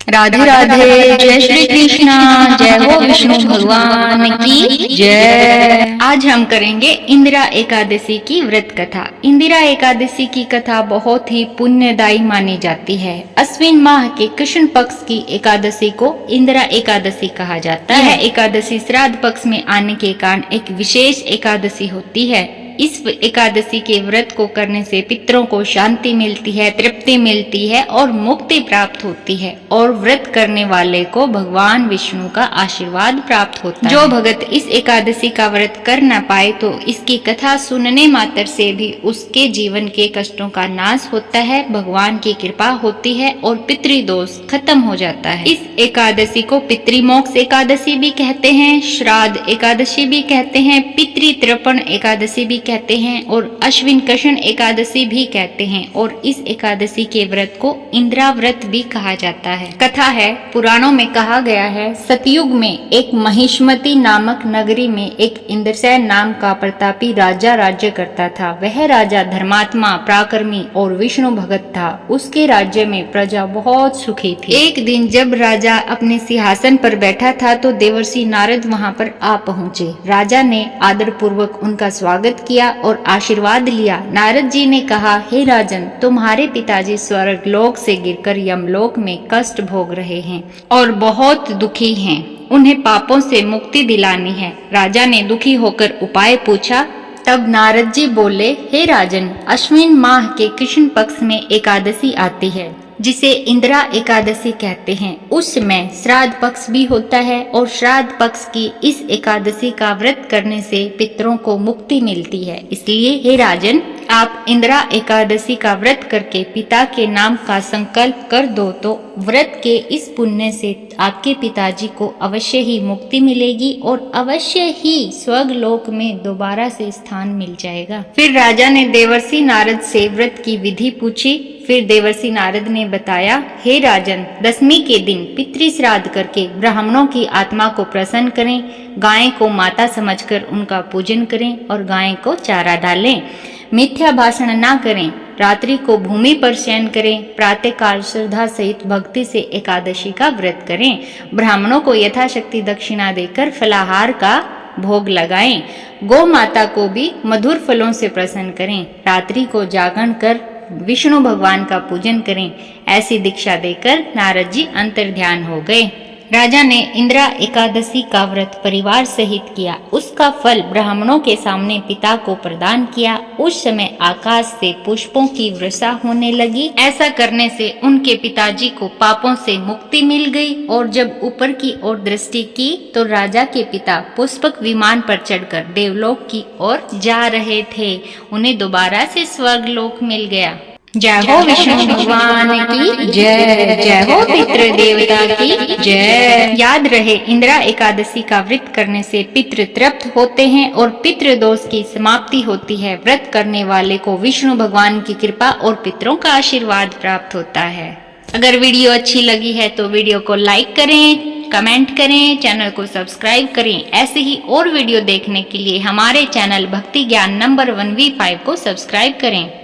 राधे राधे, जय श्री कृष्णा, जय हो विष्णु भगवान की जय। आज हम करेंगे इंदिरा एकादशी की व्रत कथा। इंदिरा एकादशी की कथा बहुत ही पुण्यदायी मानी जाती है। अश्विन माह के कृष्ण पक्ष की एकादशी को इंदिरा एकादशी कहा जाता है। यह एकादशी श्राद्ध पक्ष में आने के कारण एक विशेष एकादशी होती है। इस एकादशी के व्रत को करने से पितरों को शांति मिलती है, तृप्ति मिलती है और मुक्ति प्राप्त होती है और व्रत करने वाले को भगवान विष्णु का आशीर्वाद प्राप्त होता है। जो भगत इस एकादशी का व्रत कर न पाए तो इसकी कथा सुनने मात्र से भी उसके जीवन के कष्टों का नाश होता है, भगवान की कृपा होती है और पितृदोष खत्म हो जाता है। इस एकादशी को पितृमोक्ष एकादशी भी कहते हैं, श्राद्ध एकादशी भी कहते हैं, पितृतर्पण एकादशी भी कहते हैं और अश्विन कृष्ण एकादशी भी कहते हैं। और इस एकादशी के व्रत को इंदिरा व्रत भी कहा जाता है। कथा है, पुराणों में कहा गया है, सतयुग में एक महिष्मती नामक नगरी में एक इंद्रसेन नाम का प्रतापी राजा राज्य करता था। वह राजा धर्मात्मा, पराक्रमी और विष्णु भगत था। उसके राज्य में प्रजा बहुत सुखी थी। एक दिन जब राजा अपने सिंहासन पर बैठा था तो देवर्षि नारद वहां पर आ पहुंचे। राजा ने आदर पूर्वक उनका स्वागत किया और आशीर्वाद लिया। नारद जी ने कहा, हे राजन, तुम्हारे पिताजी स्वर्ग लोक से गिरकर यमलोक में कष्ट भोग रहे हैं और बहुत दुखी हैं। उन्हें पापों से मुक्ति दिलानी है। राजा ने दुखी होकर उपाय पूछा। तब नारद जी बोले, हे राजन, अश्विन माह के कृष्ण पक्ष में एकादशी आती है जिसे इंदिरा एकादशी कहते हैं। उस समय श्राद्ध पक्ष भी होता है और श्राद्ध पक्ष की इस एकादशी का व्रत करने से पितरों को मुक्ति मिलती है। इसलिए हे राजन, आप इंदिरा एकादशी का व्रत करके पिता के नाम का संकल्प कर दो तो व्रत के इस पुण्य से आपके पिताजी को अवश्य ही मुक्ति मिलेगी और अवश्य ही स्वर्ग लोक में दोबारा से स्थान मिल जाएगा। फिर राजा ने देवर्षि नारद से व्रत की विधि पूछी। फिर देवर्षि नारद ने बताया, हे राजन, दशमी के दिन पितृ श्राद्ध करके ब्राह्मणों की आत्मा को प्रसन्न करें, गाय को माता समझकर उनका पूजन करें और गाय को चारा डालें, मिथ्या भाषण ना करें, रात्रि को भूमि पर शयन करें, प्रातःकाल श्रद्धा सहित भक्ति से एकादशी का व्रत करें, ब्राह्मणों को यथाशक्ति दक्षिणा देकर फलाहार का भोग लगाएं, गौ माता को भी मधुर फलों से प्रसन्न करें, रात्रि को जागरण कर विष्णु भगवान का पूजन करें। ऐसी दीक्षा देकर नारद जी अंतर्ध्यान हो गए। राजा ने इंदिरा एकादशी का व्रत परिवार सहित किया। उसका फल ब्राह्मणों के सामने पिता को प्रदान किया। उस समय आकाश से पुष्पों की वर्षा होने लगी। ऐसा करने से उनके पिताजी को पापों से मुक्ति मिल गई और जब ऊपर की ओर दृष्टि की तो राजा के पिता पुष्पक विमान पर चढ़कर देवलोक की ओर जा रहे थे। उन्हें दोबारा से स्वर्ग लोक मिल गया। जय हो विष्णु भगवान की जय, जय हो पितृ देवता की जय। याद रहे, इंदिरा एकादशी का व्रत करने से पितृ तृप्त होते हैं और पितृ दोष की समाप्ति होती है। व्रत करने वाले को विष्णु भगवान की कृपा और पितरों का आशीर्वाद प्राप्त होता है। अगर वीडियो अच्छी लगी है तो वीडियो को लाइक करें, कमेंट करें, चैनल को सब्सक्राइब करें। ऐसे ही और वीडियो देखने के लिए हमारे चैनल भक्ति ज्ञान नंबर 1V5 को सब्सक्राइब करें।